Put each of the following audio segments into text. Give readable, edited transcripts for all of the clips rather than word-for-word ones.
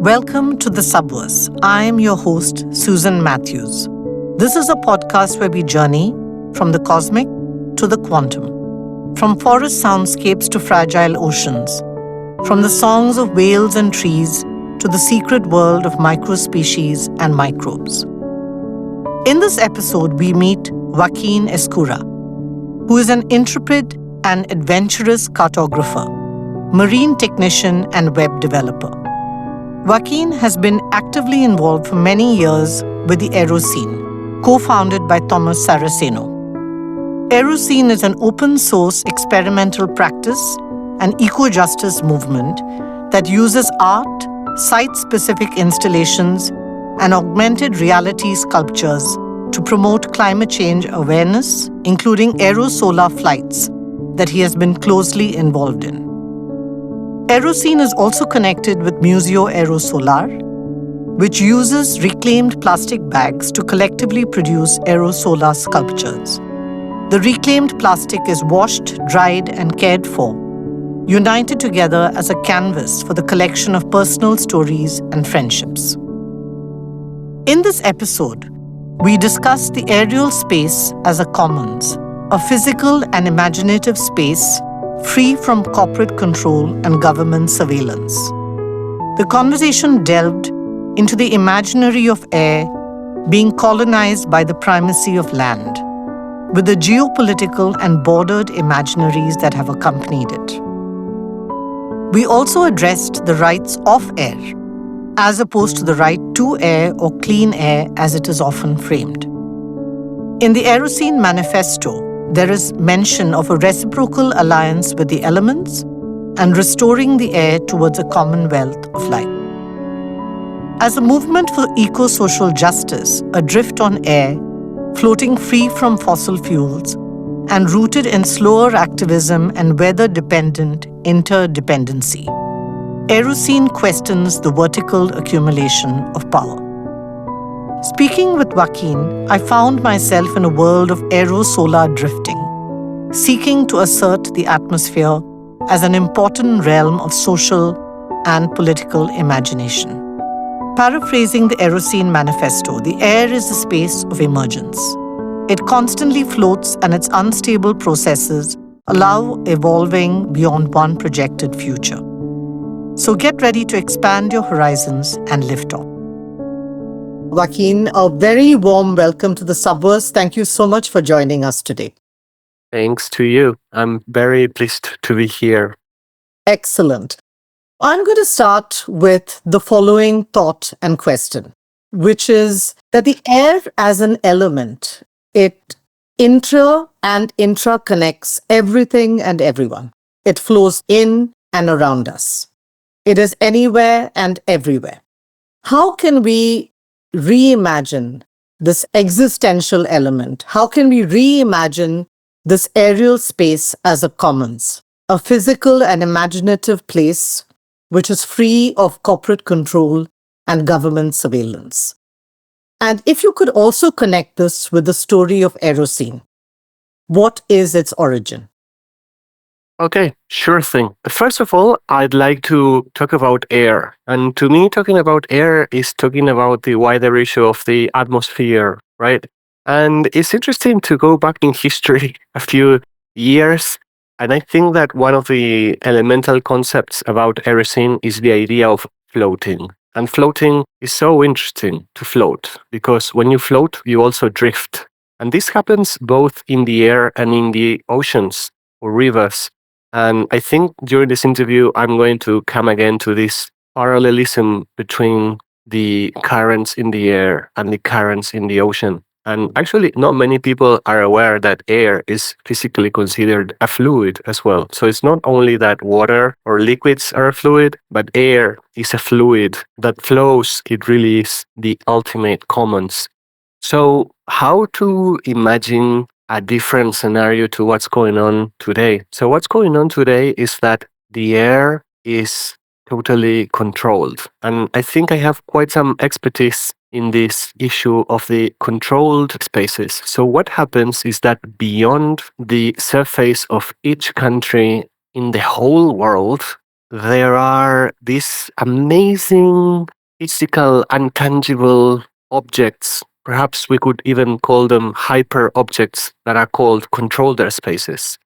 Welcome to The Subverse. I am your host, Susan Matthews. This is a podcast where we journey from the cosmic to the quantum, from forest soundscapes to fragile oceans, from the songs of whales and trees to the secret world of microspecies and microbes. In this episode, we meet Joaquin Escura, who is an intrepid and adventurous cartographer, marine technician, and web developer. Joaquin has been actively involved for many years with the Aerocene, co-founded by Tomás Saraceno. Aerocene is an open-source experimental practice and eco-justice movement that uses art, site-specific installations, and augmented reality sculptures to promote climate change awareness, including aero-solar flights that he has been closely involved in. Aerocene is also connected with Museo aerosolar, which uses reclaimed plastic bags to collectively produce aerosolar sculptures. The reclaimed plastic is washed, dried, and cared for, united together as a canvas for the collection of personal stories and friendships. In this episode, we discuss the aerial space as a commons, a physical and imaginative space free from corporate control and government surveillance. The conversation delved into the imaginary of air being colonized by the primacy of land, with the geopolitical and bordered imaginaries that have accompanied it. We also addressed the rights of air, as opposed to the right to air or clean air as it is often framed. In the Aerocene Manifesto, there is mention of a reciprocal alliance with the elements and restoring the air towards a commonwealth of life. As a movement for eco-social justice, adrift on air, floating free from fossil fuels, and rooted in slower activism and weather-dependent interdependency, Aerocene questions the vertical accumulation of power. Speaking with Joaquin, I found myself in a world of aero-solar drifting, seeking to assert the atmosphere as an important realm of social and political imagination. Paraphrasing the Aerocene Manifesto, the air is a space of emergence. It constantly floats, and its unstable processes allow evolving beyond one projected future. So get ready to expand your horizons and lift off. Joaquin, a very warm welcome to the Subverse. Thank you so much for joining us today. Thanks to you. I'm very pleased to be here. Excellent. I'm going to start with the following thought and question, which is that the air as an element, it intra and intra-connects everything and everyone. It flows in and around us. It is anywhere and everywhere. How can we reimagine this existential element? How can we reimagine this aerial space as a commons, a physical and imaginative place which is free of corporate control and government surveillance? And if you could also connect this with the story of Aerocene, what is its origin? Okay, sure thing. First of all, I'd like to talk about air. And to me, talking about air is talking about the wider issue of the atmosphere, right? And it's interesting to go back in history a few years. And I think that one of the elemental concepts about Aerocene is the idea of floating. And floating is so interesting to float, because when you float, you also drift. And this happens both in the air and in the oceans or rivers. And I think during this interview, I'm going to come again to this parallelism between the currents in the air and the currents in the ocean. And actually, not many people are aware that air is physically considered a fluid as well. So it's not only that water or liquids are a fluid, but air is a fluid that flows. It really is the ultimate commons. So how to imagine a different scenario to what's going on today? So what's going on today is that the air is totally controlled. And I think I have quite some expertise in this issue of the controlled spaces. So what happens is that beyond the surface of each country in the whole world, there are these amazing physical, intangible objects. Perhaps we could even call them hyper objects that are called controlled airspaces.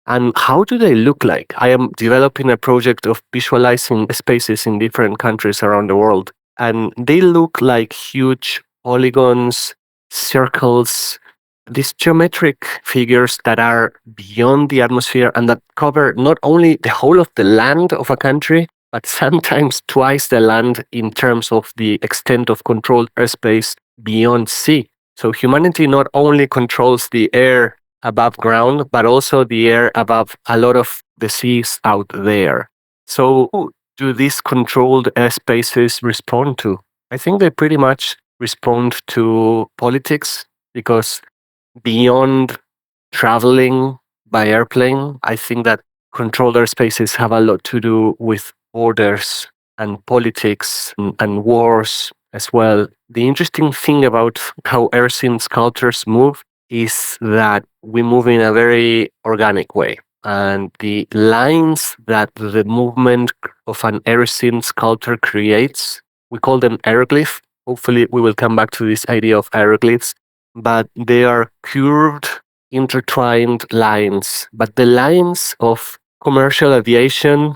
And how do they look like? I am developing a project of visualizing spaces in different countries around the world. And they look like huge polygons, circles, these geometric figures that are beyond the atmosphere and that cover not only the whole of the land of a country, but sometimes twice the land in terms of the extent of controlled airspace beyond sea. So humanity not only controls the air above ground, but also the air above a lot of the seas out there. So who do these controlled airspaces respond to? I think they pretty much respond to politics, because beyond traveling by airplane, I think that controlled airspaces have a lot to do with borders and politics and wars as well. The interesting thing about how Aerocene sculptures move is that we move in a very organic way. And the lines that the movement of an Aerocene sculptor creates, we call them aeroglyph. Hopefully, we will come back to this idea of aeroglyphs, but they are curved, intertwined lines. But the lines of commercial aviation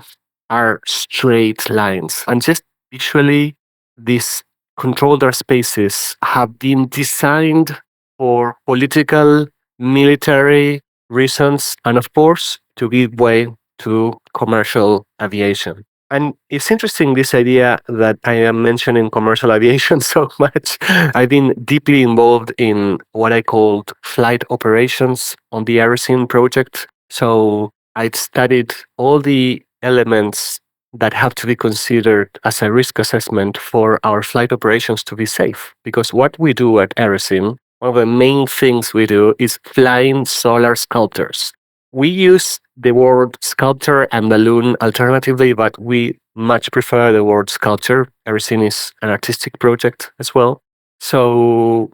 are straight lines. And just visually, these controlled airspaces have been designed for political, military reasons, and of course, to give way to commercial aviation. And it's interesting, this idea that I am mentioning commercial aviation so much. I've been deeply involved in what I called flight operations on the Aerocene project. So I'd studied all the elements that have to be considered as a risk assessment for our flight operations to be safe. Because what we do at Aerocene, one of the main things we do is flying solar sculptures. We use the word sculptor and balloon alternatively, but we much prefer the word sculpture. Aerocene is an artistic project as well. So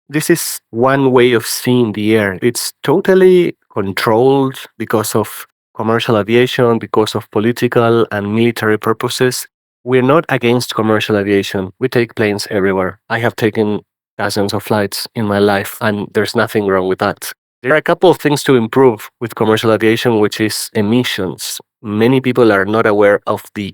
this is one way of seeing the air. It's totally controlled because of commercial aviation, because of political and military purposes. We're not against commercial aviation. We take planes everywhere. I have taken dozens of flights in my life, and there's nothing wrong with that. There are a couple of things to improve with commercial aviation, which is emissions. Many people are not aware of the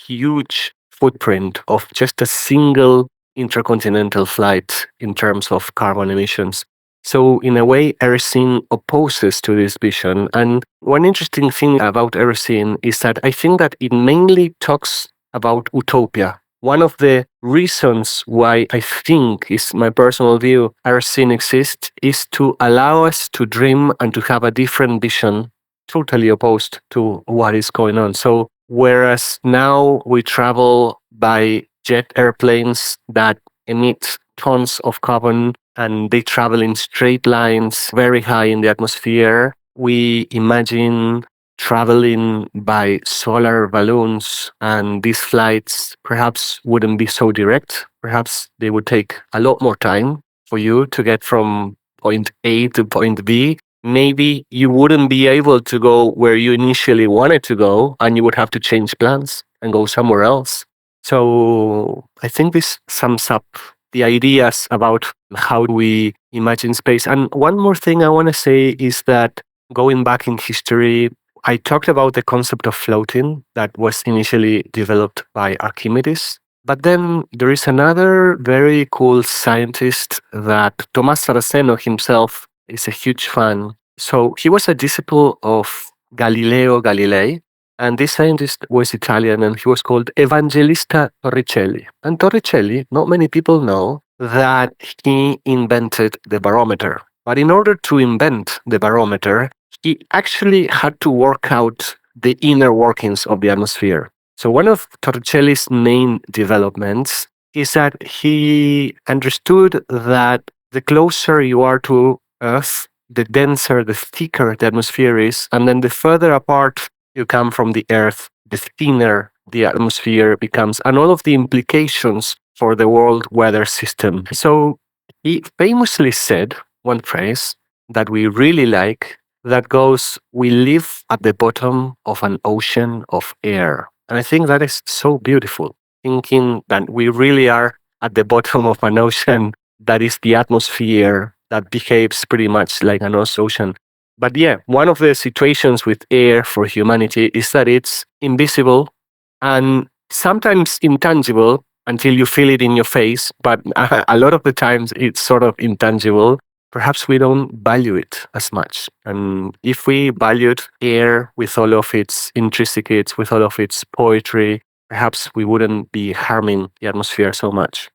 huge footprint of just a single intercontinental flight in terms of carbon emissions. So in a way, Aerocene opposes to this vision. And one interesting thing about Aerocene is that I think that it mainly talks about utopia. One of the reasons why I think, is my personal view, Aerocene exists is to allow us to dream and to have a different vision, totally opposed to what is going on. So whereas now we travel by jet airplanes that emit tons of carbon and they travel in straight lines very high in the atmosphere, we imagine traveling by solar balloons, and these flights perhaps wouldn't be so direct. Perhaps they would take a lot more time for you to get from point A to point B. Maybe you wouldn't be able to go where you initially wanted to go, and you would have to change plans and go somewhere else. So I think this sums up the ideas about how we imagine space. And one more thing I want to say is that going back in history, I talked about the concept of floating that was initially developed by Archimedes. But then there is another very cool scientist that Tomás Saraceno himself is a huge fan. So he was a disciple of Galileo Galilei, and this scientist was Italian, and he was called Evangelista Torricelli. And Torricelli, not many people know that he invented the barometer. But in order to invent the barometer, he actually had to work out the inner workings of the atmosphere. So one of Torricelli's main developments is that he understood that the closer you are to Earth, the denser, the thicker the atmosphere is, and then the further apart you come from the Earth, the thinner the atmosphere becomes, and all of the implications for the world weather system. So he famously said one phrase that we really like, that goes, "We live at the bottom of an ocean of air." And I think that is so beautiful, thinking that we really are at the bottom of an ocean that is the atmosphere that behaves pretty much like an ocean. But yeah, one of the situations with air for humanity is that it's invisible and sometimes intangible until you feel it in your face. But a lot of the times it's sort of intangible. Perhaps we don't value it as much. And if we valued air with all of its intricacies, with all of its poetry, perhaps we wouldn't be harming the atmosphere so much.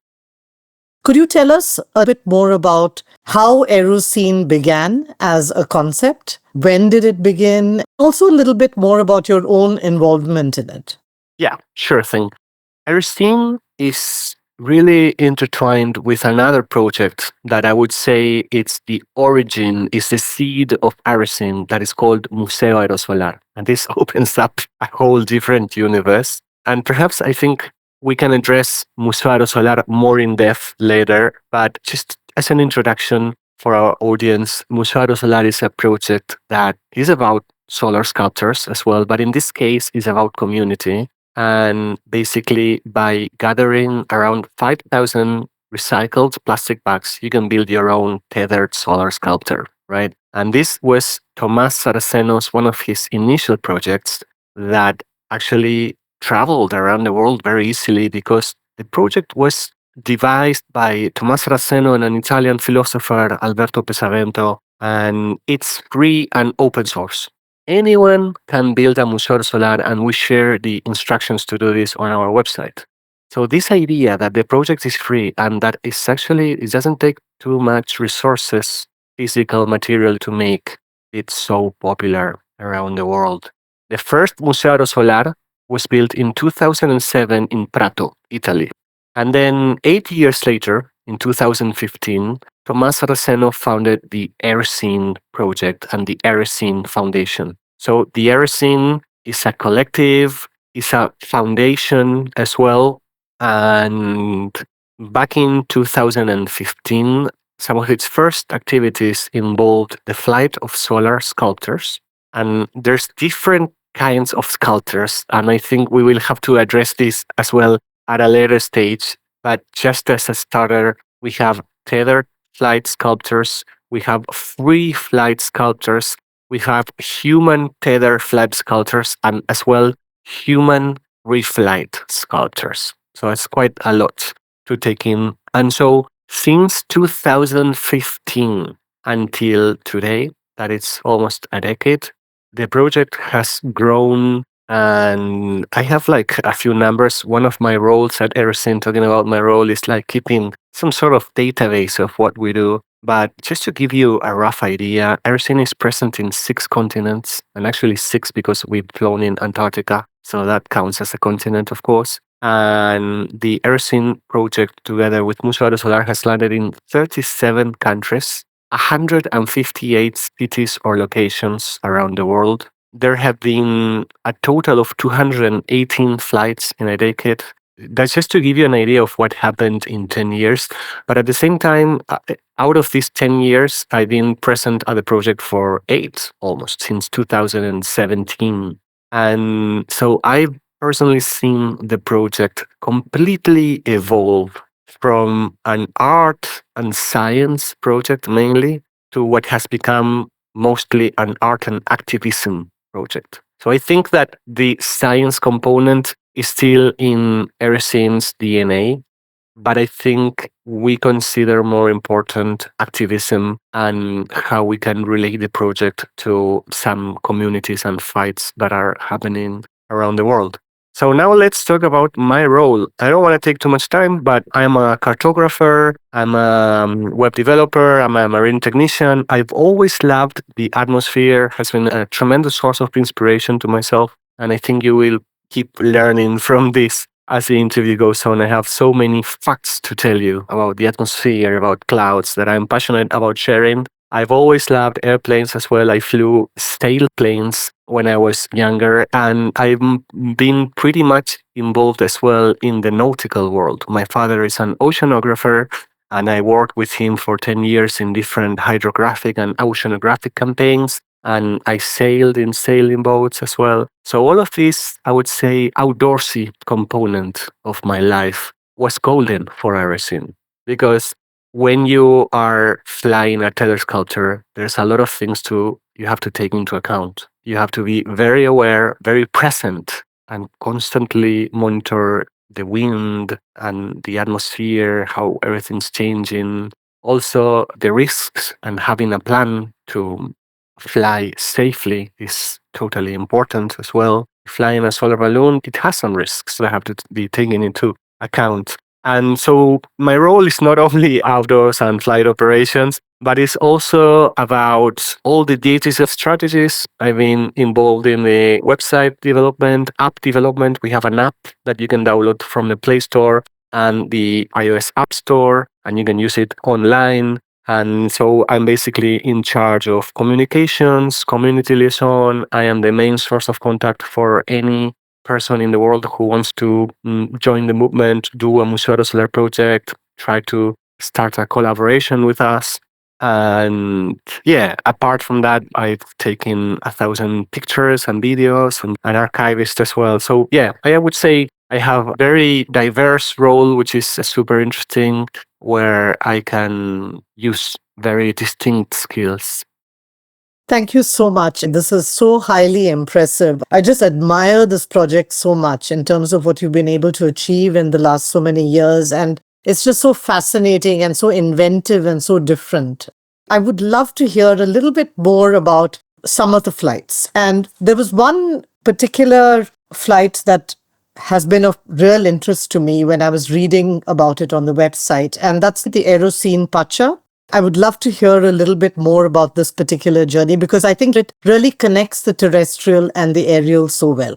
Could you tell us a bit more about how Aerocene began as a concept? When did it begin? Also, a little bit more about your own involvement in it. Yeah, sure thing. Aerocene is really intertwined with another project that I would say it's the origin, is the seed of Aerocene, that is called Museo Aerosolar. And this opens up a whole different universe. And perhaps I think we can address Museo Aerosolar more in depth later, but just as an introduction for our audience, Museo Aerosolar is a project that is about solar sculptures as well, but in this case is about community. And basically, by gathering around 5,000 recycled plastic bags, you can build your own tethered solar sculpture, right? And this was Tomás Saraceno's one of his initial projects that actually traveled around the world very easily because the project was devised by Tomás Saraceno and an Italian philosopher, Alberto Pesavento, and it's free and open source. Anyone can build a Museo Solar, and we share the instructions to do this on our website. So this idea that the project is free and that it's actually, it doesn't take too much resources, physical material to make it so popular around the world. The first Museo Solar was built in 2007 in Prato, Italy. And then 8 years later, in 2015, Tomás Saraceno founded the Aerocene project and the Aerocene Foundation. So the Aerocene is a collective, is a foundation as well. And back in 2015, some of its first activities involved the flight of solar sculptures. And there's different kinds of sculptures. And I think we will have to address this as well at a later stage. But just as a starter, we have tethered flight sculptures, we have free flight sculptures, we have human tethered flight sculptures, and as well human reflight sculptures. So it's quite a lot to take in. And so since 2015 until today, that it's almost a decade, the project has grown. And I have like a few numbers. One of my roles at Aerocene, talking about my role, is like keeping some sort of database of what we do. But just to give you a rough idea, Aerocene is present in 6 continents, and actually 6 because we've flown in Antarctica. So that counts as a continent, of course. And the Aerocene project, together with Museo Aerosolar, has landed in 37 countries, 158 cities or locations around the world. There have been a total of 218 flights in a decade. That's just to give you an idea of what happened in 10 years. But at the same time, out of these 10 years, I've been present at the project for 8 almost, since 2017. And so I've personally seen the project completely evolve from an art and science project mainly to what has become mostly an art and activism project. So I think that the science component is still in Aerocene's DNA, but I think we consider more important activism and how we can relate the project to some communities and fights that are happening around the world. So now let's talk about my role. I don't want to take too much time, but I'm a cartographer, I'm a web developer, I'm a marine technician. I've always loved the atmosphere, has been a tremendous source of inspiration to myself. And I think you will keep learning from this as the interview goes on. I have so many facts to tell you about the atmosphere, about clouds that I'm passionate about sharing. I've always loved airplanes as well. I flew sailplanes when I was younger, and I've been pretty much involved as well in the nautical world. My father is an oceanographer, and I worked with him for 10 years in different hydrographic and oceanographic campaigns. and I sailed in sailing boats as well. So all of this, I would say, outdoorsy component of my life was golden for Aerocene, because when you are flying a telesculpture, there's a lot of things you have to take into account. You have to be very aware, very present, and constantly monitor the wind and the atmosphere, how everything's changing. Also, the risks, and having a plan to fly safely is totally important as well. Flying a solar balloon, it has some risks that have to be taken into account. And so my role is not only outdoors and flight operations, but it's also about all the DHSF strategies. I've been involved in the website development, app development. We have an app that you can download from the Play Store and the iOS App Store, and you can use it online. And so I'm basically in charge of communications, community liaison. I am the main source of contact for any person in the world who wants to join the movement, do a Museo aerosolar project, try to start a collaboration with us. And yeah, apart from that, I've taken 1,000 pictures and videos, and an archivist as well. So yeah, I would say I have a very diverse role, which is super interesting, where I can use very distinct skills. Thank you so much. This is so highly impressive. I just admire this project so much in terms of what you've been able to achieve in the last so many years. And it's just so fascinating and so inventive and so different. I would love to hear a little bit more about some of the flights. And there was one particular flight that has been of real interest to me when I was reading about it on the website, and that's the Aerocene Pacha. I would love to hear a little bit more about this particular journey, because I think it really connects the terrestrial and the aerial so well.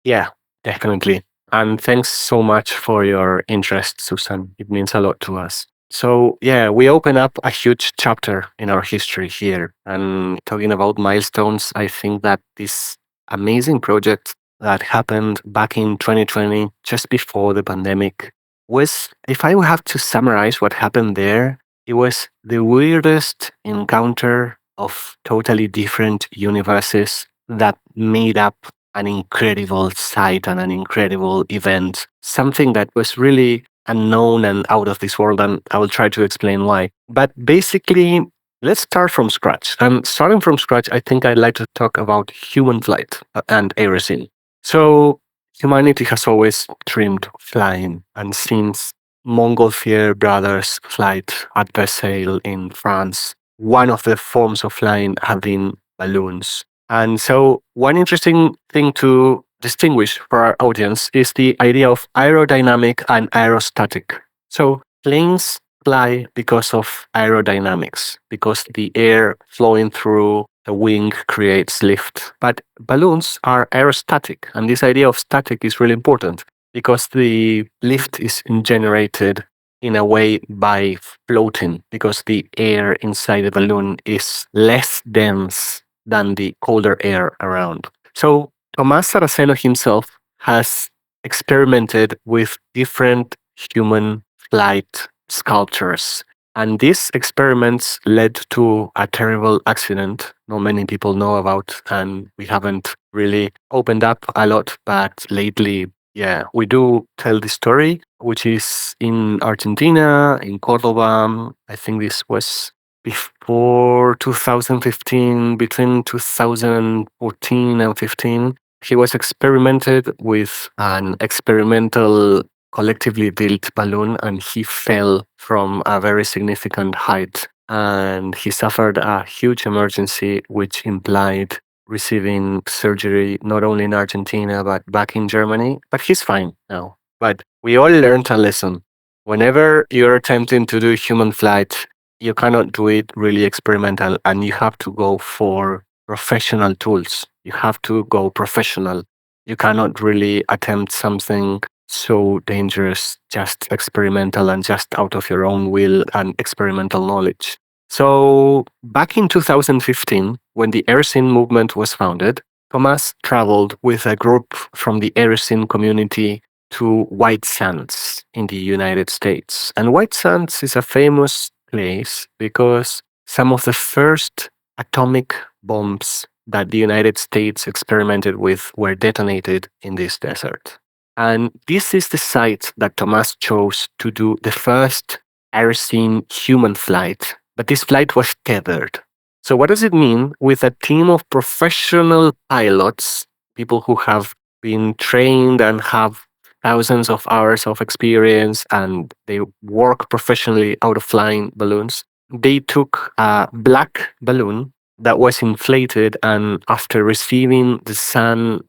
Yeah, definitely. And thanks so much for your interest, Susan. It means a lot to us. So yeah, we open up a huge chapter in our history here. And talking about milestones, I think that this amazing project that happened back in 2020, just before the pandemic, was, if I would have to summarize what happened there, it was the weirdest encounter of totally different universes that made up an incredible sight and an incredible event. Something that was really unknown and out of this world, and I will try to explain why. But basically, let's start from scratch. And starting from scratch, I think I'd like to talk about human flight and Aerocene. So humanity has always dreamed flying, and since Montgolfier brothers' flight at Versailles in France, one of the forms of flying have been balloons. And so one interesting thing to distinguish for our audience is the idea of aerodynamic and aerostatic. So planes fly because of aerodynamics, because the air flowing through the wing creates lift. But balloons are aerostatic, and this idea of static is really important because the lift is generated in a way by floating, because the air inside the balloon is less dense than the colder air around. So Tomás Saraceno himself has experimented with different human flight sculptures. And these experiments led to a terrible accident not many people know about, and we haven't really opened up a lot. But lately, yeah, we do tell the story, which is in Argentina, in Cordoba. I think this was before 2015, between 2014 and 15. He was experimented with an experimental collectively built balloon, and he fell from a very significant height, and he suffered a huge emergency, which implied receiving surgery not only in Argentina but back in Germany. But he's fine now. But we all learned a lesson. Whenever you're attempting to do human flight, you cannot do it really experimental, and you have to go for professional tools. You have to go professional. You cannot really attempt something so dangerous, just experimental and just out of your own will and experimental knowledge. So back in 2015, when the Aerocene movement was founded, Tomás traveled with a group from the Aerocene community to White Sands in the United States. And White Sands is a famous place because some of the first atomic bombs that the United States experimented with were detonated in this desert. And this is the site that Tomás chose to do the first Aerocene human flight, but this flight was tethered. So, what does it mean? With a team of professional pilots, people who have been trained and have thousands of hours of experience and they work professionally out of flying balloons, they took a black balloon that was inflated, and after receiving the sun,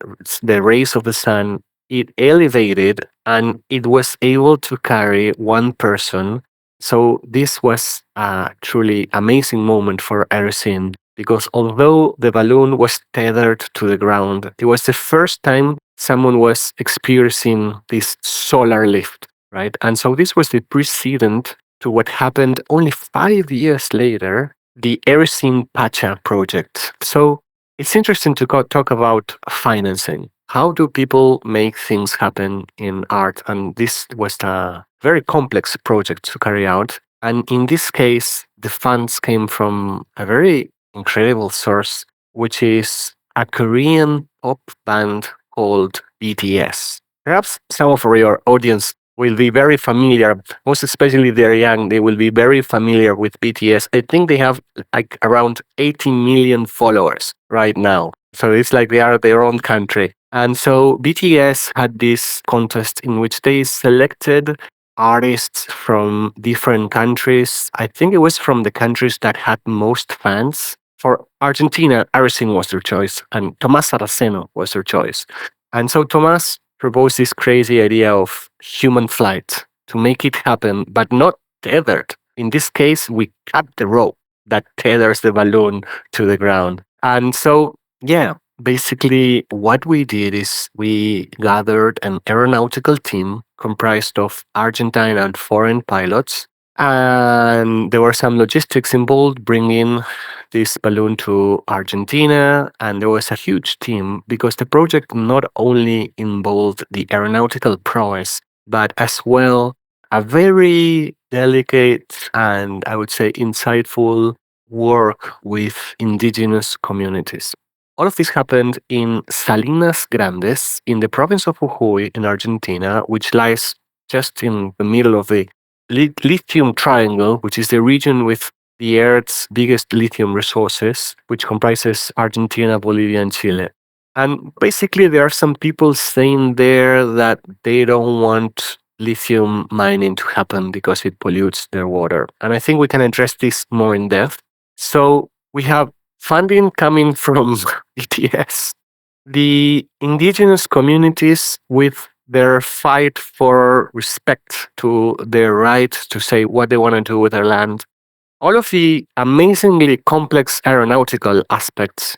the rays of the sun, it elevated and it was able to carry one person. So this was a truly amazing moment for Aerocene because although the balloon was tethered to the ground, it was the first time someone was experiencing this solar lift, right? And so this was the precedent to what happened only 5 years later, the Aerocene Pacha project. So it's interesting to talk about financing. How do people make things happen in art? And this was a very complex project to carry out. And in this case, the funds came from a very incredible source, which is a Korean pop band called BTS. Perhaps some of your audience will be very familiar, most especially they're young, they will be very familiar with BTS. I think they have like around 80 million followers right now. So it's like they are their own country. And so BTS had this contest in which they selected artists from different countries. I think it was from the countries that had most fans. For Argentina, Aerocene was their choice, and Tomás Saraceno was their choice. And so Tomás proposed this crazy idea of human flight to make it happen, but not tethered. In this case, we cut the rope that tethers the balloon to the ground. And so, yeah, basically what we did is we gathered an aeronautical team comprised of Argentine and foreign pilots. And there were some logistics involved bringing this balloon to Argentina. And there was a huge team because the project not only involved the aeronautical prowess, but as well a very delicate and I would say insightful work with indigenous communities. All of this happened in Salinas Grandes in the province of Jujuy in Argentina, which lies just in the middle of the lithium triangle, which is the region with the Earth's biggest lithium resources, which comprises Argentina, Bolivia, and Chile. And basically, there are some people saying there that they don't want lithium mining to happen because it pollutes their water. And I think we can address this more in depth. So we have funding coming from BTS, the indigenous communities with their fight for respect to their right to say what they want to do with their land, all of the amazingly complex aeronautical aspects,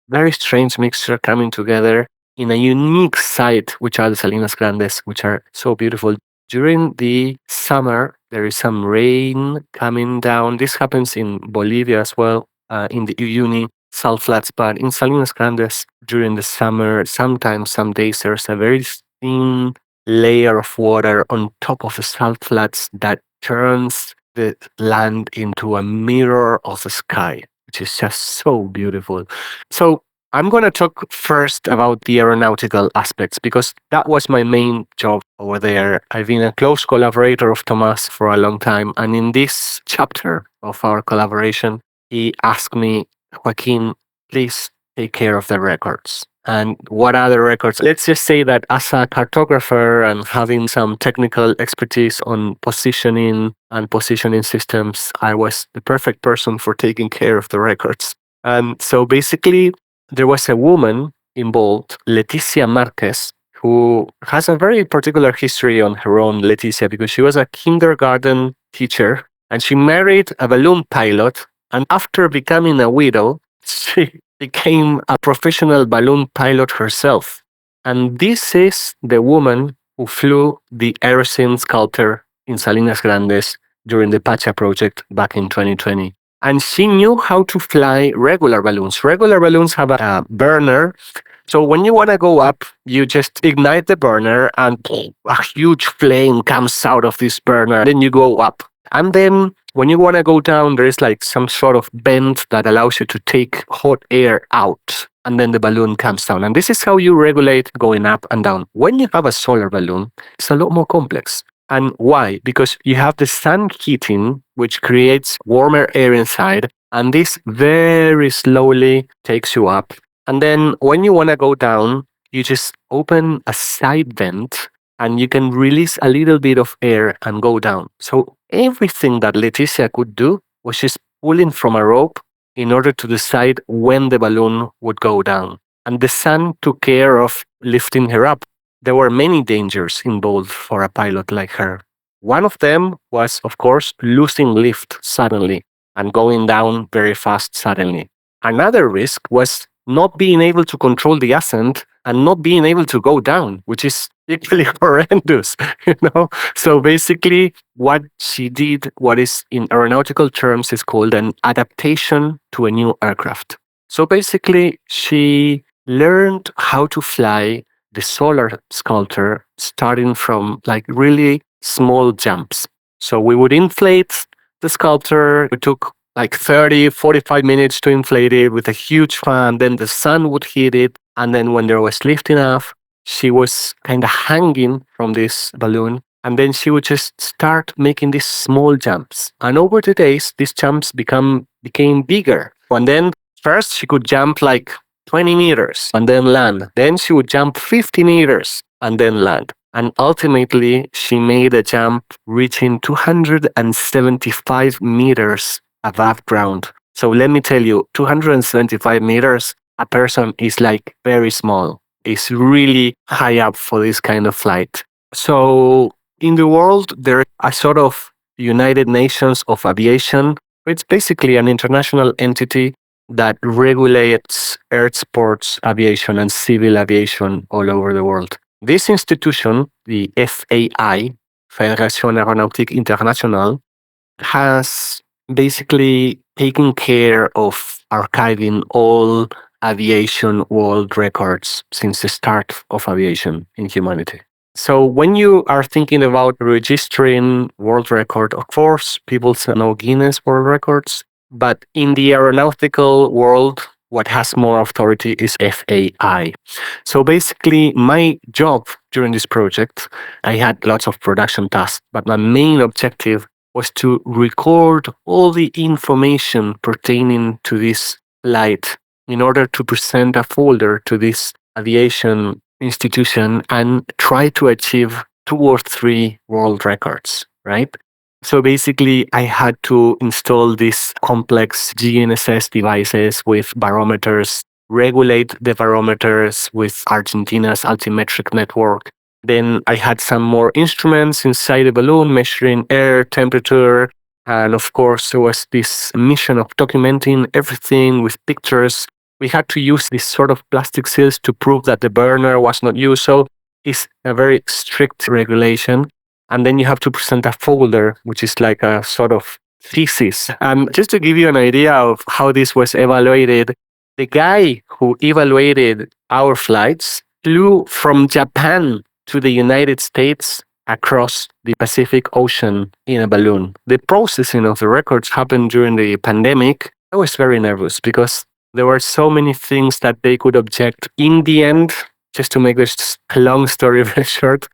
very strange mixture coming together in a unique site, which are the Salinas Grandes, which are so beautiful. During the summer, there is some rain coming down. This happens in Bolivia as well, in the Uyuni salt flats, but in Salinas Grandes during the summer, sometimes some days there's a very thin layer of water on top of the salt flats that turns the land into a mirror of the sky, which is just so beautiful. So I'm going to talk first about the aeronautical aspects because that was my main job over there. I've been a close collaborator of Tomás for a long time. And in this chapter of our collaboration, he asked me, Joaquin, please take care of the records. And what are the records? Let's just say that as a cartographer and having some technical expertise on positioning and positioning systems, I was the perfect person for taking care of the records. And so basically, there was a woman involved, Leticia Marquez, who has a very particular history on her own, Leticia, because she was a kindergarten teacher and she married a balloon pilot. And after becoming a widow, she became a professional balloon pilot herself. And this is the woman who flew the Aerocene sculptor in Salinas Grandes during the Pacha project back in 2020. And she knew how to fly regular balloons. Regular balloons have a burner. So when you want to go up, you just ignite the burner and a huge flame comes out of this burner. Then you go up. And then when you want to go down, there is like some sort of vent that allows you to take hot air out, and then the balloon comes down. And this is how you regulate going up and down. When you have a solar balloon, it's a lot more complex. And why? Because you have the sun heating, which creates warmer air inside, and this very slowly takes you up. And then when you want to go down, you just open a side vent and you can release a little bit of air and go down. So everything that Leticia could do was just pulling from a rope in order to decide when the balloon would go down. And the sun took care of lifting her up. There were many dangers involved for a pilot like her. One of them was, of course, losing lift suddenly and going down very fast suddenly. Another risk was not being able to control the ascent and not being able to go down, which is equally horrendous, So basically, what she did, what is in aeronautical terms is called an adaptation to a new aircraft. So basically, she learned how to fly the solar sculptor starting from like really small jumps. So we would inflate the sculptor. It took like 30, 45 minutes to inflate it with a huge fan. Then the sun would hit it. And then when there was lift enough, she was kind of hanging from this balloon. And then she would just start making these small jumps. And over the days, these jumps became bigger. And then first she could jump like 20 meters and then land. Then she would jump 50 meters and then land. And ultimately, she made a jump reaching 275 meters above ground. So let me tell you, 275 meters, a person is like very small. It's really high up for this kind of flight. So in the world, there are a sort of United Nations of Aviation. It's basically an international entity that regulates air sports aviation and civil aviation all over the world. This institution, the FAI, Fédération Aéronautique Internationale, has basically taken care of archiving all aviation world records since the start of aviation in humanity. So when you are thinking about registering world record, of course, people know Guinness World Records, but in the aeronautical world, what has more authority is FAI. So basically, my job during this project, I had lots of production tasks, but my main objective was to record all the information pertaining to this flight in order to present a folder to this aviation institution and try to achieve 2 or 3 world records, right? So basically, I had to install these complex GNSS devices with barometers, regulate the barometers with Argentina's altimetric network. Then I had some more instruments inside the balloon measuring air temperature. And of course, there was this mission of documenting everything with pictures. We had to use this sort of plastic seals to prove that the burner was not used. So it's a very strict regulation. And then you have to present a folder, which is like a sort of thesis. Just to give you an idea of how this was evaluated, the guy who evaluated our flights flew from Japan to the United States across the Pacific Ocean in a balloon. The processing of the records happened during the pandemic. I was very nervous because there were so many things that they could object. In the end, just to make this long story very short,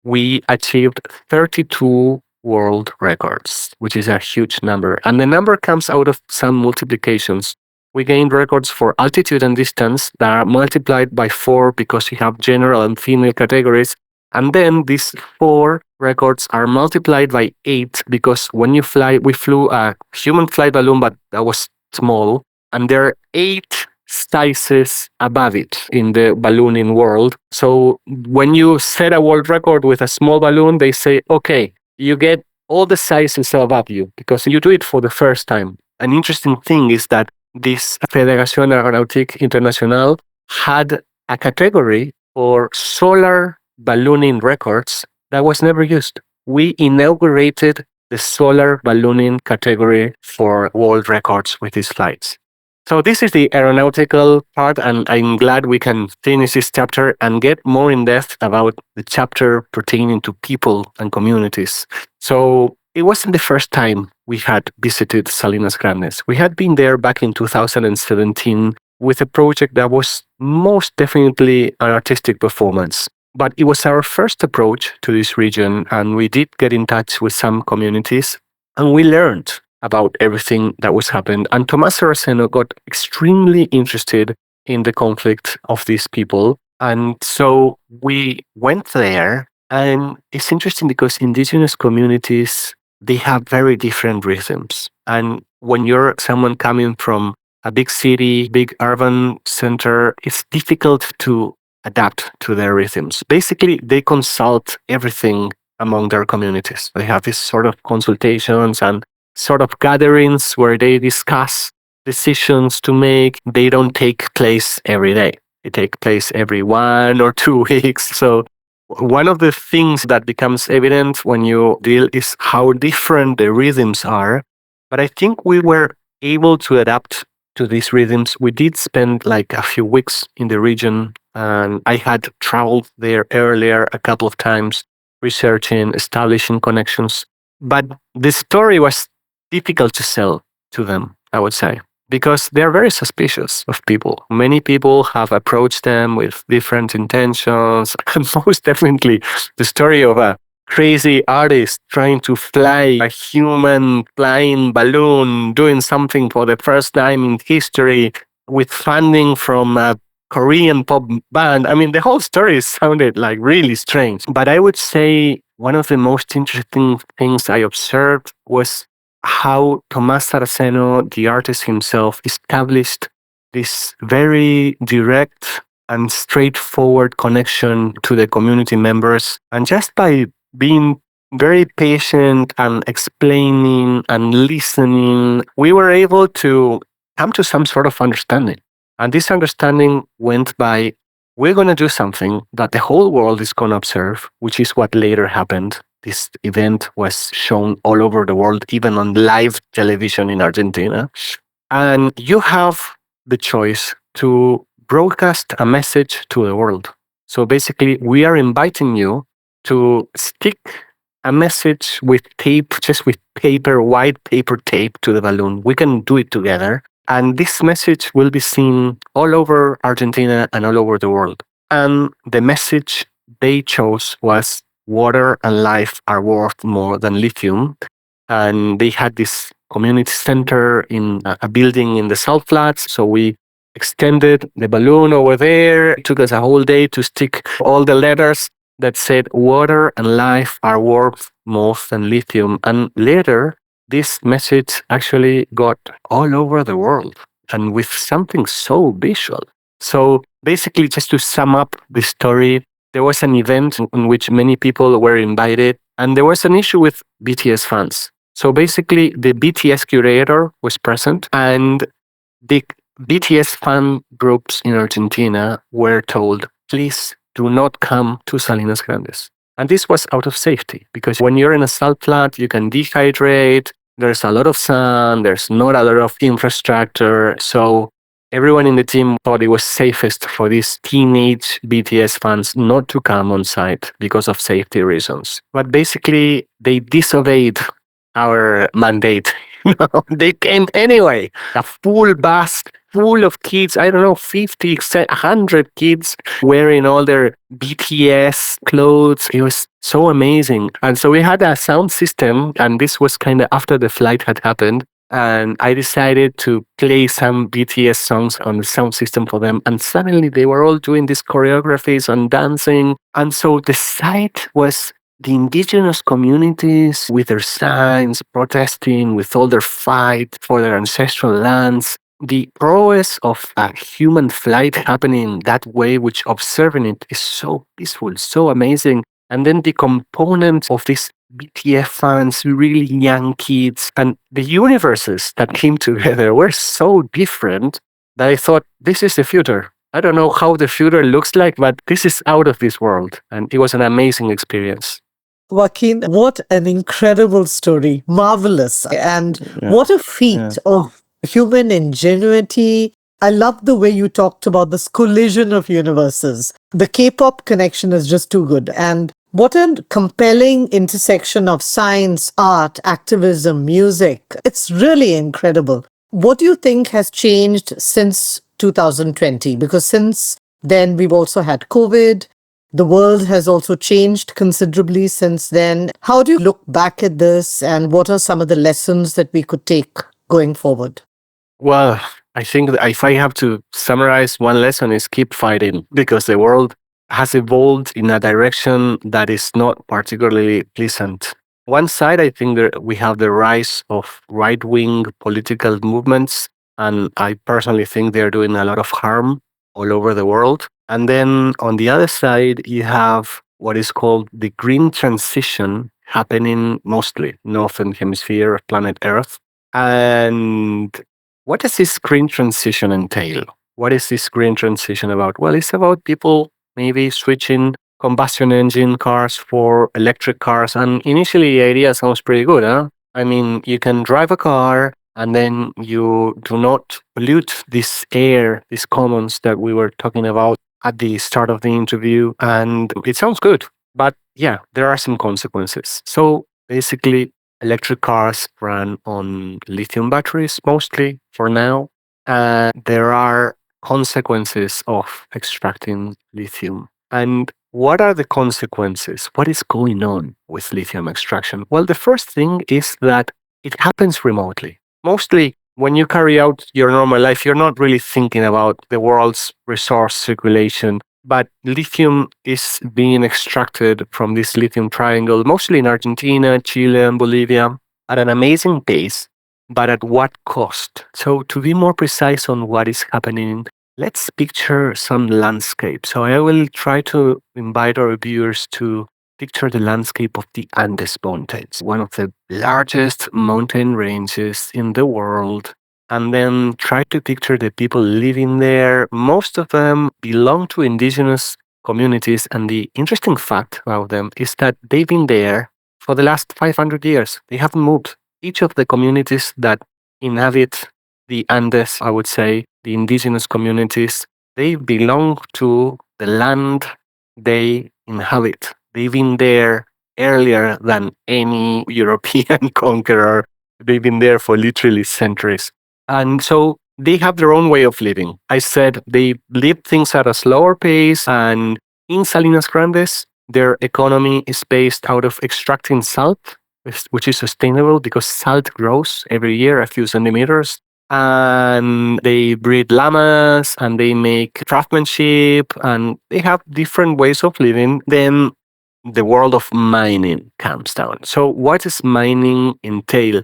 we achieved 32 world records, which is a huge number. And the number comes out of some multiplications. We gained records for altitude and distance that are multiplied by 4 because we have general and female categories. And then these 4 records are multiplied by 8 because when you fly, we flew a human flight balloon, but that was small. And there are 8 sizes above it in the ballooning world. So when you set a world record with a small balloon, they say, okay, you get all the sizes above you because you do it for the first time. An interesting thing is that this Fédération Aéronautique Internationale had a category for solar ballooning records that was never used. We inaugurated the solar ballooning category for world records with these flights. So this is the aeronautical part, and I'm glad we can finish this chapter and get more in depth about the chapter pertaining to people and communities. So it wasn't the first time we had visited Salinas Grandes. We had been there back in 2017 with a project that was most definitely an artistic performance. But it was our first approach to this region, and we did get in touch with some communities, and we learned about everything that was happening. And Tomás Saraceno got extremely interested in the conflict of these people. And so we went there, and it's interesting because indigenous communities, they have very different rhythms. And when you're someone coming from a big city, big urban center, it's difficult to adapt to their rhythms. Basically, they consult everything among their communities. They have these sort of consultations and sort of gatherings where they discuss decisions to make. They don't take place every day. They take place every 1 or 2 weeks. So one of the things that becomes evident when you deal is how different the rhythms are. But I think we were able to adapt to these rhythms. We did spend like a few weeks in the region, and I had traveled there earlier a couple of times, researching, establishing connections. But the story was difficult to sell to them, I would say, because they're very suspicious of people. Many people have approached them with different intentions, and most definitely the story of a crazy artist trying to fly a human flying balloon, doing something for the first time in history with funding from a Korean pop band. I mean, the whole story sounded like really strange. But I would say one of the most interesting things I observed was how Tomás Saraceno, the artist himself, established this very direct and straightforward connection to the community members. And just by being very patient and explaining and listening, we were able to come to some sort of understanding. And this understanding went by, we're going to do something that the whole world is going to observe, which is what later happened. This event was shown all over the world, even on live television in Argentina. And you have the choice to broadcast a message to the world. So basically, we are inviting you to stick a message with tape, just with paper, white paper tape to the balloon. We can do it together. And this message will be seen all over Argentina and all over the world. And the message they chose was water and life are worth more than lithium. And they had this community center in a building in the Salt Flats. So we extended the balloon over there. It took us a whole day to stick all the letters that said water and life are worth more than lithium. And later, this message actually got all over the world, and with something so visual. So basically, just to sum up the story, there was an event in which many people were invited, and there was an issue with BTS fans. So basically, the BTS curator was present, and the BTS fan groups in Argentina were told, please do not come to Salinas Grandes. And this was out of safety, because when you're in a salt flat, you can dehydrate, there's a lot of sun, there's not a lot of infrastructure. So everyone in the team thought it was safest for these teenage BTS fans not to come on site because of safety reasons. But basically, they disobeyed our mandate. They came anyway. A full bus full of kids, I don't know, 50, 100 kids wearing all their BTS clothes. It was so amazing. And so we had a sound system, and this was kind of after the flight had happened. And I decided to play some BTS songs on the sound system for them. And suddenly they were all doing these choreographies and dancing. And so the site was the indigenous communities with their signs, protesting, with all their fight for their ancestral lands. The prowess of a human flight happening that way, which observing it is so peaceful, so amazing. And then the component of these BTS fans, really young kids, and the universes that came together were so different that I thought, this is the future. I don't know how the future looks like, but this is out of this world. And it was an amazing experience. Joaquin, what an incredible story. Marvelous. And what a feat of human ingenuity. I love the way you talked about this collision of universes. The K-pop connection is just too good. And What a compelling intersection of science, art, activism, music. It's really incredible. What do you think has changed since 2020? Because since then, we've also had COVID. The world has also changed considerably since then. How do you look back at this, and what are some of the lessons that we could take going forward? Well, I think that if I have to summarize one lesson is keep fighting because the world has evolved in a direction that is not particularly pleasant. One side, I think that we have the rise of right-wing political movements, and I personally think they're doing a lot of harm all over the world. And then on the other side, you have what is called the green transition happening mostly northern hemisphere of planet Earth. And what does this green transition entail? What is this green transition about? Well, it's about people maybe switching combustion engine cars for electric cars. And initially, the idea sounds pretty good, huh? I mean, you can drive a car and then you do not pollute this air, these commons that we were talking about at the start of the interview. And it sounds good. But yeah, there are some consequences. So basically, electric cars run on lithium batteries mostly for now. And there are consequences of extracting lithium. And what are the consequences? What is going on with lithium extraction? Well, the first thing is that it happens remotely. Mostly when you carry out your normal life, you're not really thinking about the world's resource circulation. But lithium is being extracted from this lithium triangle, mostly in Argentina, Chile, and Bolivia, at an amazing pace, but at what cost? So, to be more precise on what is happening, let's picture some landscape. So, I will try to invite our viewers to picture the landscape of the Andes Mountains, one of the largest mountain ranges in the world. And then try to picture the people living there. Most of them belong to indigenous communities. And the interesting fact about them is that they've been there for the last 500 years. They haven't moved. Each of the communities that inhabit the Andes, I would say, the indigenous communities, they belong to the land they inhabit. They've been there earlier than any European conqueror. They've been there for literally centuries. And so they have their own way of living. I said they live things at a slower pace. And in Salinas Grandes, their economy is based out of extracting salt, which is sustainable because salt grows every year a few centimeters. And they breed llamas and they make craftsmanship and they have different ways of living. Then the world of mining comes down. So what does mining entail?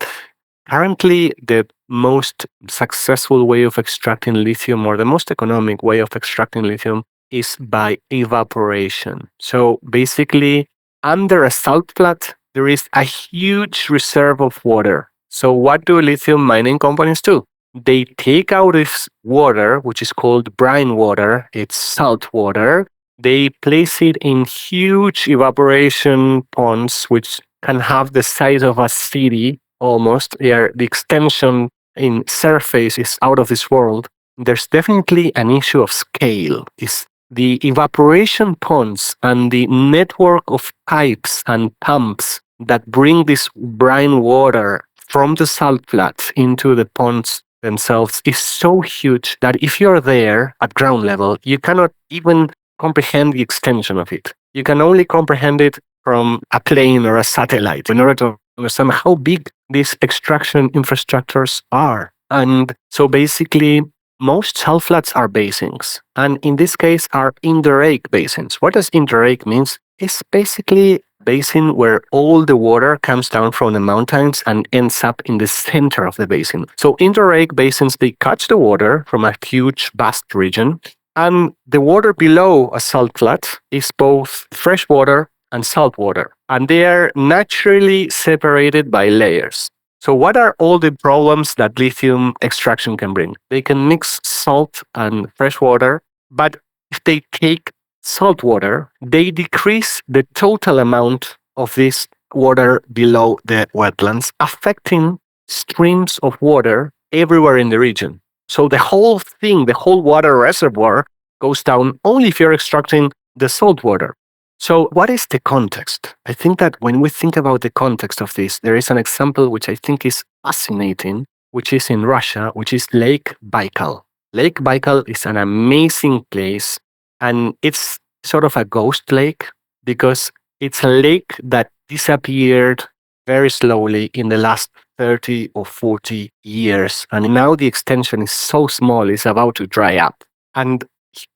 Currently, the most successful way of extracting lithium, or the most economic way of extracting lithium, is by evaporation. So basically, under a salt flat, there is a huge reserve of water. So what do lithium mining companies do? They take out this water, which is called brine water, it's salt water. They place it in huge evaporation ponds, which can have the size of a city almost. The extension in surface is out of this world. There's definitely an issue of scale. Is the evaporation ponds and the network of pipes and pumps that bring this brine water from the salt flats into the ponds themselves is so huge that if you're there at ground level, you cannot even comprehend the extension of it. You can only comprehend it from a plane or a satellite in order to understand how big these extraction infrastructures are. And so basically, most salt flats are basins, and in this case are interrake basins. What does interrake means? It's basically a basin where all the water comes down from the mountains and ends up in the center of the basin. So interrake basins, they catch the water from a huge, vast region, and the water below a salt flat is both fresh water and salt water, and they are naturally separated by layers. So what are all the problems that lithium extraction can bring? They can mix salt and fresh water, but if they take salt water, they decrease the total amount of this water below the wetlands, affecting streams of water everywhere in the region. So the whole thing, the whole water reservoir goes down only if you're extracting the salt water. So, what is the context? I think that when we think about the context of this, there is an example which I think is fascinating, which is in Russia, which is Lake Baikal. Lake Baikal is an amazing place, and it's sort of a ghost lake because it's a lake that disappeared very slowly in the last 30 or 40 years. And now the extension is so small, it's about to dry up. And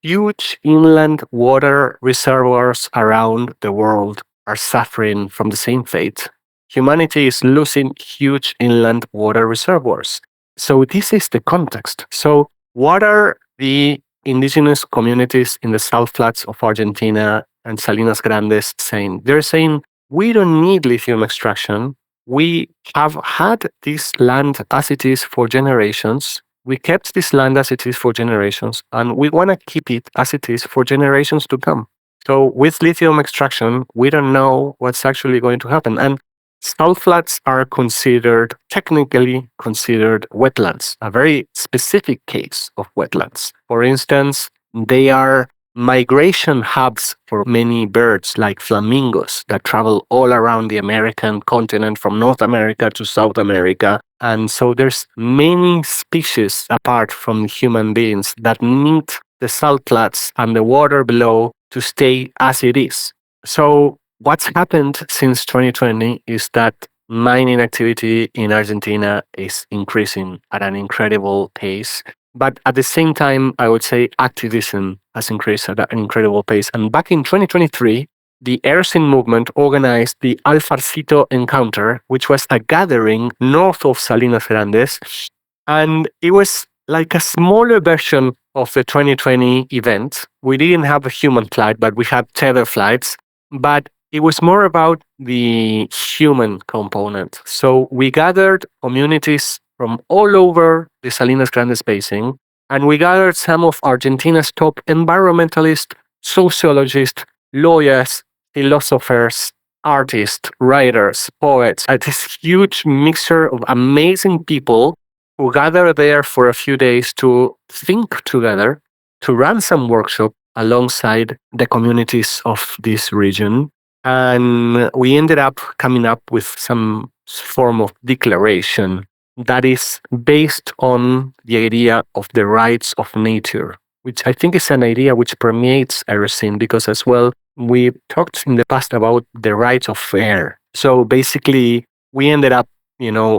huge inland water reservoirs around the world are suffering from the same fate. Humanity is losing huge inland water reservoirs. So, this is the context. So, what are the indigenous communities in the salt flats of Argentina and Salinas Grandes saying? They're saying, we don't need lithium extraction. We have had these land as it is for generations. We kept this land as it is for generations, and we want to keep it as it is for generations to come. So with lithium extraction, we don't know what's actually going to happen. And salt flats are technically considered wetlands, a very specific case of wetlands. For instance, they are migration hubs for many birds like flamingos that travel all around the American continent from North America to South America. And so there's many species apart from human beings that need the salt flats and the water below to stay as it is. So what's happened since 2020 is that mining activity in Argentina is increasing at an incredible pace. But at the same time, I would say activism has increased at an incredible pace. And back in 2023, the Aerocene movement organized the Alfarcito Encounter, which was a gathering north of Salinas Grandes. And it was like a smaller version of the 2020 event. We didn't have a human flight, but we had tether flights. But it was more about the human component. So we gathered communities from all over the Salinas Grandes Basin, and we gathered some of Argentina's top environmentalists, sociologists, lawyers, philosophers, artists, writers, poets, this huge mixture of amazing people who gathered there for a few days to think together, to run some workshop alongside the communities of this region. And we ended up coming up with some form of declaration that is based on the idea of the rights of nature, which I think is an idea which permeates Aerocene, because as well, we talked in the past about the rights of air. So basically, we ended up,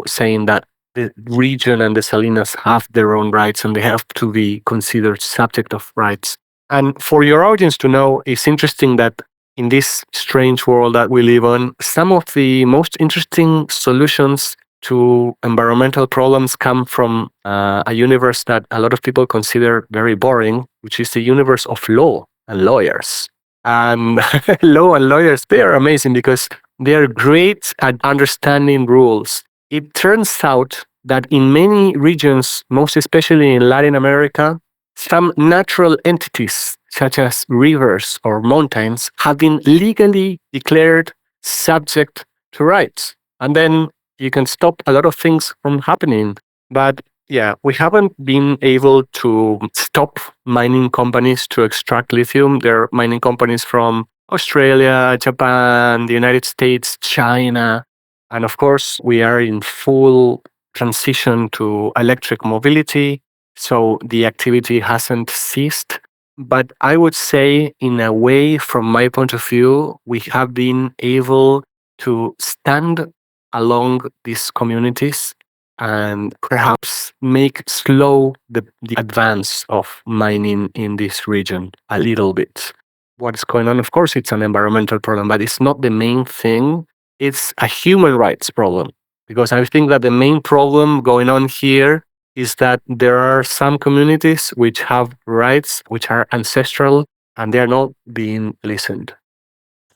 saying that the region and the Salinas have their own rights and they have to be considered subject of rights. And for your audience to know, it's interesting that in this strange world that we live on, some of the most interesting solutions to environmental problems come from a universe that a lot of people consider very boring, which is the universe of law and lawyers. And law and lawyers, they are amazing because they are great at understanding rules. It turns out that in many regions, most especially in Latin America, some natural entities, such as rivers or mountains, have been legally declared subject to rights. And then you can stop a lot of things from happening. But yeah, we haven't been able to stop mining companies to extract lithium. There are mining companies from Australia, Japan, the United States, China. And of course, we are in full transition to electric mobility. So the activity hasn't ceased. But I would say, in a way, from my point of view, we have been able to stand along these communities and perhaps make slow the advance of mining in this region a little bit. What's going on? Of course, it's an environmental problem, but it's not the main thing. It's a human rights problem. Because I think that the main problem going on here is that there are some communities which have rights which are ancestral and they're not being listened.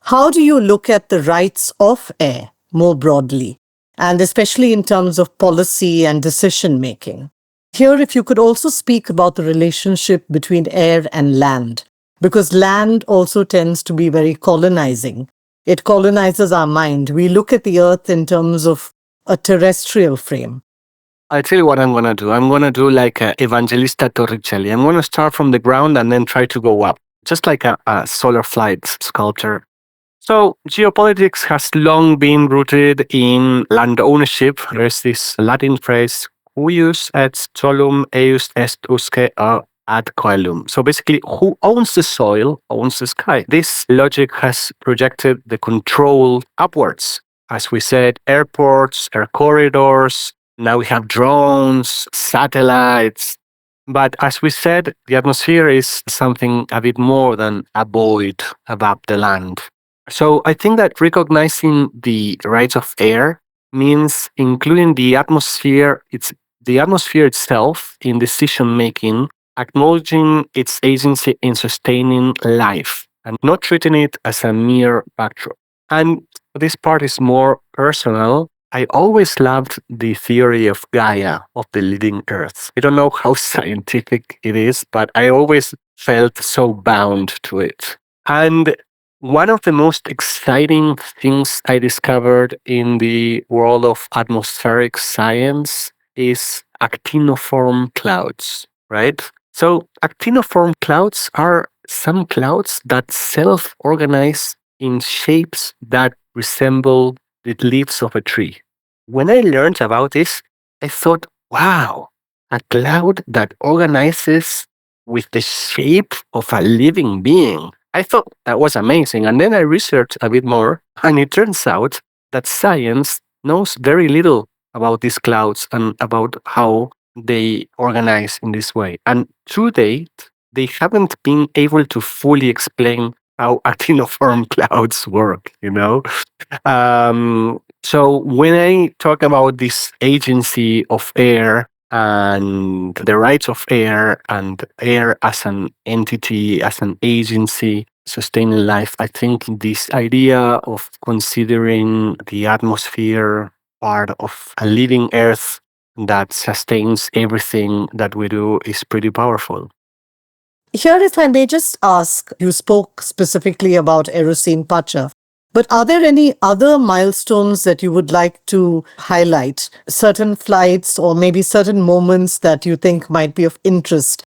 How do you look at the rights of air more broadly, and especially in terms of policy and decision making? Here, if you could also speak about the relationship between air and land, because land also tends to be very colonizing. It colonizes our mind. We look at the earth in terms of a terrestrial frame. I'll tell you what I'm going to do. I'm going to do like Evangelista Torricelli. I'm going to start from the ground and then try to go up, just like a solar flight sculptor. So, geopolitics has long been rooted in land ownership. There's this Latin phrase, cuius et solum eius est usque ad coelum. So basically, who owns the soil owns the sky. This logic has projected the control upwards. As we said, airports, air corridors, now we have drones, satellites. But as we said, the atmosphere is something a bit more than a void above the land. So I think that recognizing the rights of air means including the atmosphere itself in decision making, acknowledging its agency in sustaining life and not treating it as a mere backdrop. And this part is more personal. I always loved the theory of Gaia, of the living earth. I don't know how scientific it is, but I always felt so bound to it. And one of the most exciting things I discovered in the world of atmospheric science is actiniform clouds, right? So, actiniform clouds are some clouds that self organize in shapes that resemble the leaves of a tree. When I learned about this, I thought, wow, a cloud that organizes with the shape of a living being. I thought that was amazing. And then I researched a bit more, and it turns out that science knows very little about these clouds and about how they organize in this way. And to date, they haven't been able to fully explain how actiniform clouds work, you know? So when I talk about this agency of air and the rights of air and air as an entity, as an agency, sustaining life, I think this idea of considering the atmosphere part of a living earth that sustains everything that we do is pretty powerful. Here, if I may just ask, you spoke specifically about Aerocene Pacha, but are there any other milestones that you would like to highlight? Certain flights or maybe certain moments that you think might be of interest?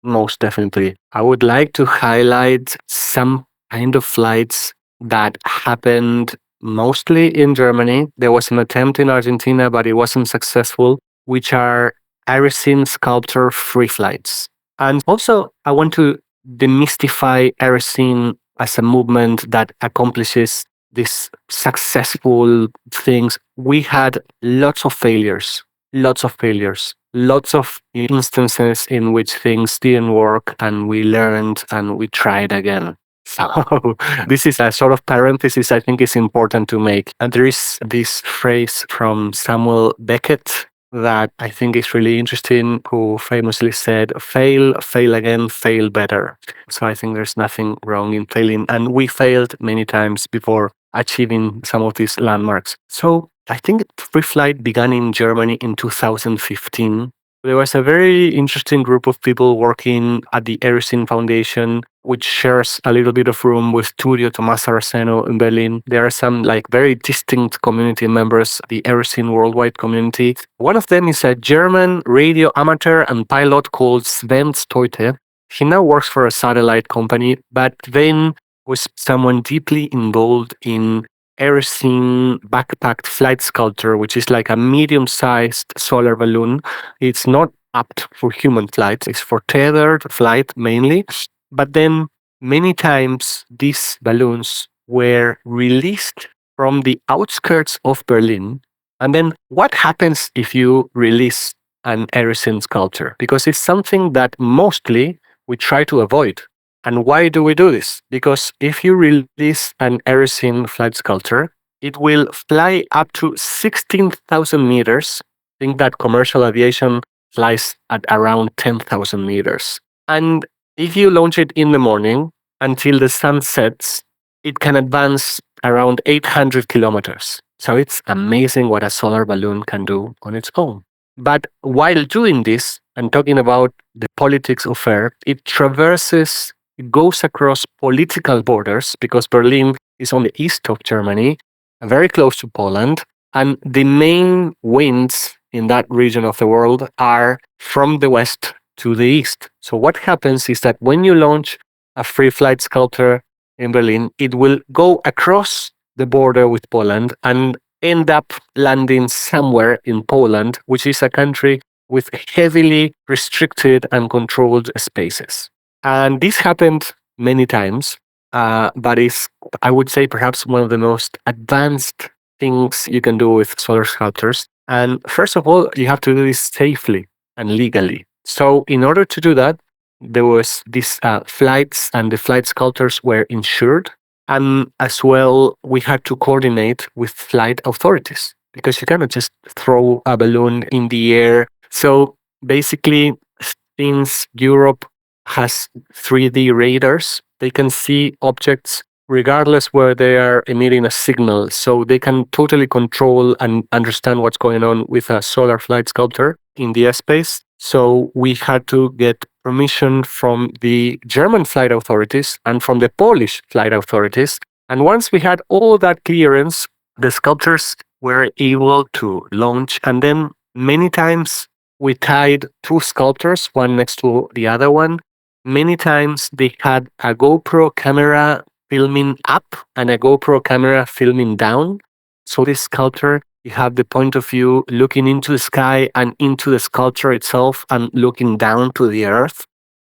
Most definitely. I would like to highlight some kind of flights that happened mostly in Germany. There was an attempt in Argentina, but it wasn't successful, which are Aerocene sculptor free flights. And also, I want to demystify Aerocene as a movement that accomplishes these successful things. We had lots of failures, lots of instances in which things didn't work and we learned and we tried again. So this is a sort of parenthesis I think is important to make. And there is this phrase from Samuel Beckett that I think is really interesting, who famously said, fail, fail again, fail better. So I think there's nothing wrong in failing. And we failed many times before achieving some of these landmarks. So I think free flight began in Germany in 2015. There was a very interesting group of people working at the Aerocene Foundation, which shares a little bit of room with Studio Tomás Saraceno in Berlin. There are some very distinct community members, the Aerocene worldwide community. One of them is a German radio amateur and pilot called Sven Stoite. He now works for a satellite company, but then was someone deeply involved in Aerocene backpacked flight sculpture, which is like a medium-sized solar balloon. It's not apt for human flight. It's for tethered flight mainly. But then many times these balloons were released from the outskirts of Berlin. And then what happens if you release an Aerocene sculpture? Because it's something that mostly we try to avoid. And why do we do this? Because if you release an Aerocene flight sculpture, it will fly up to 16,000 meters. I think that commercial aviation flies at around 10,000 meters. And if you launch it in the morning until the sun sets, it can advance around 800 kilometers. So it's amazing what a solar balloon can do on its own. But while doing this and talking about the politics of air, it goes across political borders, because Berlin is on the east of Germany, very close to Poland, and the main winds in that region of the world are from the west to the east. So what happens is that when you launch a free flight sculpture in Berlin, it will go across the border with Poland and end up landing somewhere in Poland, which is a country with heavily restricted and controlled spaces. And this happened many times, but is, I would say, perhaps one of the most advanced things you can do with solar sculptures. And first of all, you have to do this safely and legally. So, in order to do that, there was these flights, and the flight sculptors were insured. And as well, we had to coordinate with flight authorities because you cannot just throw a balloon in the air. So basically, since Europe has 3D radars, they can see objects regardless where they are emitting a signal. So they can totally control and understand what's going on with a solar flight sculptor in the airspace. So we had to get permission from the German flight authorities and from the Polish flight authorities. And once we had all that clearance, the sculptors were able to launch. And then many times we tied two sculptors, one next to the other one. Many times they had a GoPro camera filming up and a GoPro camera filming down. So this sculptor, you have the point of view looking into the sky and into the sculpture itself and looking down to the earth.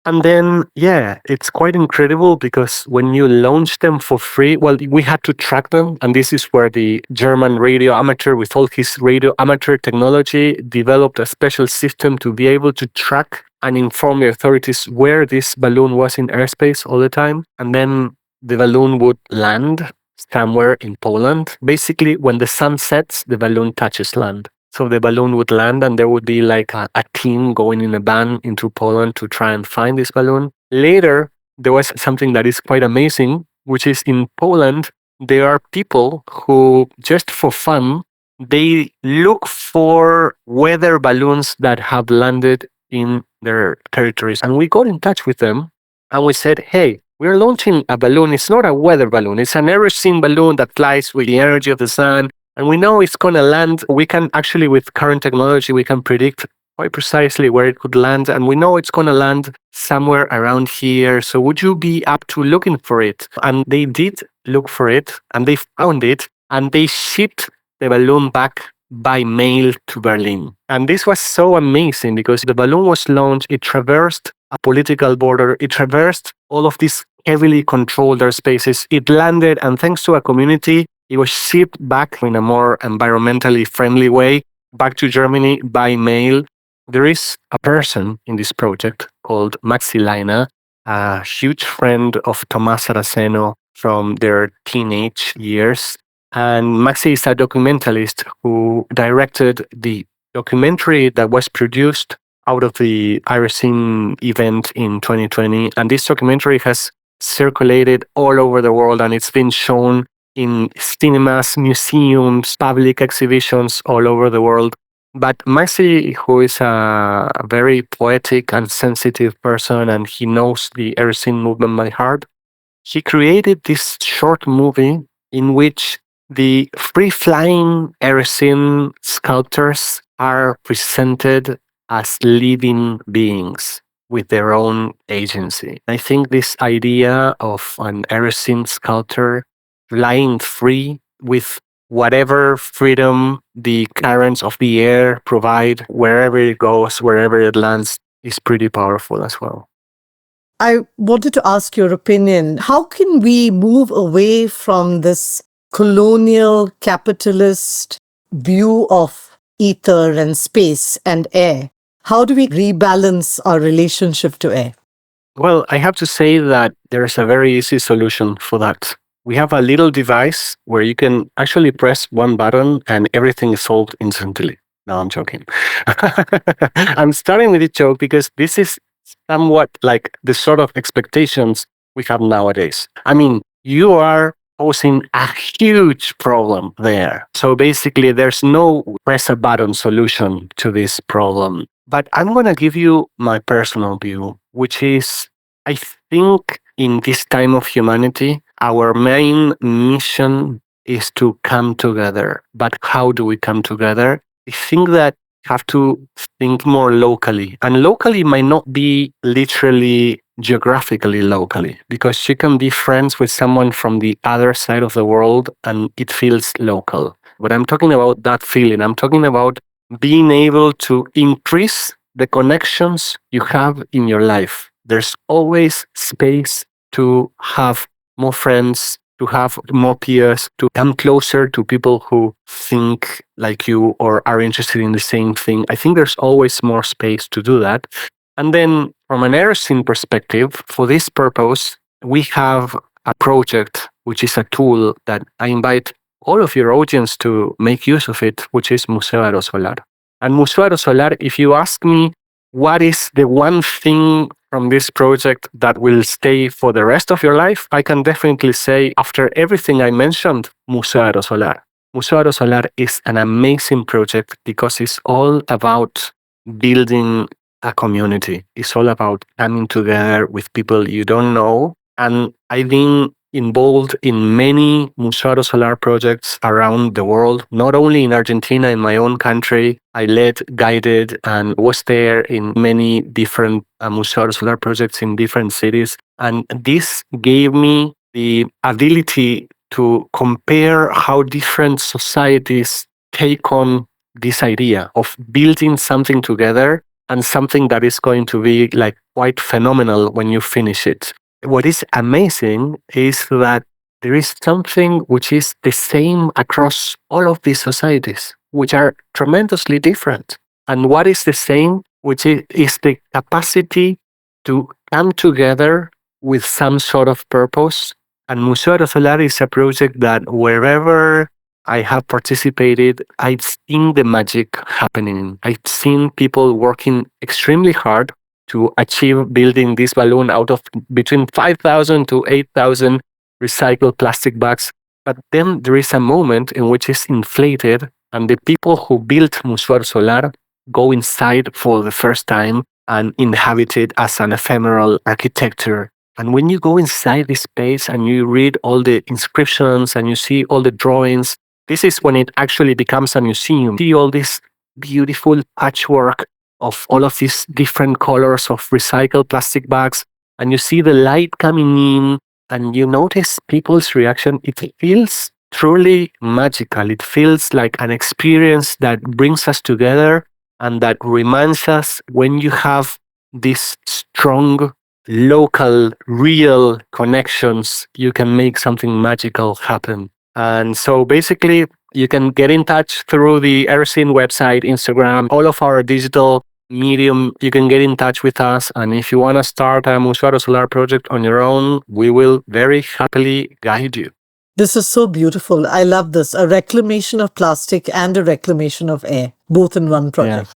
And then, yeah, it's quite incredible because when you launch them for free, well, we had to track them. And this is where the German radio amateur, with all his radio amateur technology, developed a special system to be able to track and inform the authorities where this balloon was in airspace all the time. And then the balloon would land somewhere in Poland. Basically, when the sun sets, the balloon touches land. So the balloon would land and there would be like a team going in a van into Poland to try and find this balloon. Later, there was something that is quite amazing, which is in Poland, there are people who, just for fun, they look for weather balloons that have landed in their territories. And we got in touch with them and we said, hey, we're launching a balloon. It's not a weather balloon. It's an Aerocene balloon that flies with the energy of the sun. And we know it's going to land. We can actually, with current technology, we can predict quite precisely where it could land. And we know it's going to land somewhere around here. So would you be up to looking for it? And they did look for it and they found it and they shipped the balloon back by mail to Berlin. And this was so amazing because the balloon was launched. It traversed a political border. It traversed all of these heavily controlled airspaces. It landed, and thanks to a community, it was shipped back in a more environmentally friendly way back to Germany by mail. There is a person in this project called Maxi Leiner, a huge friend of Tomás Saraceno from their teenage years. And Maxi is a documentalist who directed the documentary that was produced out of the Aerocene event in 2020. And this documentary has circulated all over the world and it's been shown in cinemas, museums, public exhibitions all over the world. But Maxi, who is a very poetic and sensitive person, and he knows the Aerocene movement by heart, he created this short movie in which the free-flying Aerocene sculptors are presented as living beings with their own agency. I think this idea of an Aerocene sculptor flying free with whatever freedom the currents of the air provide, wherever it goes, wherever it lands, is pretty powerful as well. I wanted to ask your opinion. How can we move away from this colonial capitalist view of ether and space and air? How do we rebalance our relationship to air? Well, I have to say that there's a very easy solution for that. We have a little device where you can actually press one button and everything is solved instantly. No, I'm joking. I'm starting with a joke because this is somewhat like the sort of expectations we have nowadays. I mean, you are posing a huge problem there. So basically, there's no press a button solution to this problem. But I'm going to give you my personal view, which is, I think in this time of humanity, our main mission is to come together. But how do we come together? I think that we have to think more locally. And locally might not be literally geographically locally, because you can be friends with someone from the other side of the world and it feels local. But I'm talking about that feeling. I'm talking about being able to increase the connections you have in your life. There's always space to have more friends, to have more peers, to come closer to people who think like you or are interested in the same thing. I think there's always more space to do that. And then from an Aerocene perspective, for this purpose, we have a project, which is a tool that I invite all of your audience to make use of it, which is Museo Aerosolar. And Museo Aerosolar, if you ask me what is the one thing from this project that will stay for the rest of your life, I can definitely say, after everything I mentioned, Museo Aerosolar. Museo Aerosolar is an amazing project because it's all about building a community. It's all about coming together with people you don't know. And I've been involved in many Museo Aerosolar projects around the world, not only in Argentina, in my own country. I led, guided, and was there in many different Museo Aerosolar projects in different cities. And this gave me the ability to compare how different societies take on this idea of building something together and something that is going to be like quite phenomenal when you finish it. What is amazing is that there is something which is the same across all of these societies, which are tremendously different. And what is the same, which is the capacity to come together with some sort of purpose. And Museo Aerosolar is a project that wherever I have participated, I've seen the magic happening. I've seen people working extremely hard to achieve building this balloon out of between 5,000 to 8,000 recycled plastic bags. But then there is a moment in which it's inflated, and the people who built Museo Aerosolar go inside for the first time and inhabit it as an ephemeral architecture. And when you go inside this space and you read all the inscriptions and you see all the drawings, this is when it actually becomes a museum. You see all this beautiful patchwork of all of these different colors of recycled plastic bags, and you see the light coming in, and you notice people's reaction. It feels truly magical. It feels like an experience that brings us together and that reminds us when you have these strong, local, real connections, you can make something magical happen. And so basically, you can get in touch through the Aerocene website, Instagram, all of our digital medium. You can get in touch with us. And if you want to start a Museo Aerosolar project on your own, we will very happily guide you. This is so beautiful. I love this. A reclamation of plastic and a reclamation of air, both in one project. Yeah.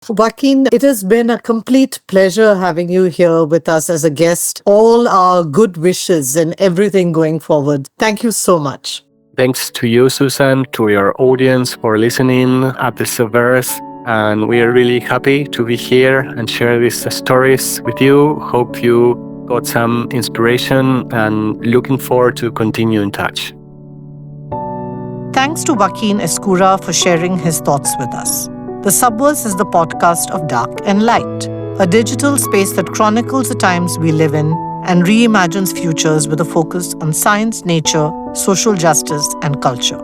Joaquin, it has been a complete pleasure having you here with us as a guest. All our good wishes and everything going forward. Thank you so much. Thanks to you, Susan, to your audience for listening at the Subverse. And we are really happy to be here and share these stories with you. Hope you got some inspiration and looking forward to continue in touch. Thanks to Joaquin Escura for sharing his thoughts with us. The Subverse is the podcast of Dark and Light, a digital space that chronicles the times we live in and reimagines futures with a focus on science, nature, social justice, and culture.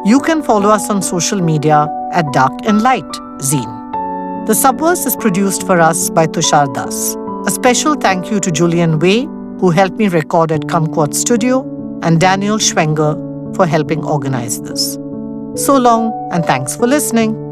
You can follow us on social media at Dark and Light Zine. The Subverse is produced for us by Tushar Das. A special thank you to Julian Way, who helped me record at Kumquat Studio, and Daniel Schwenger for helping organize this. So long, and thanks for listening.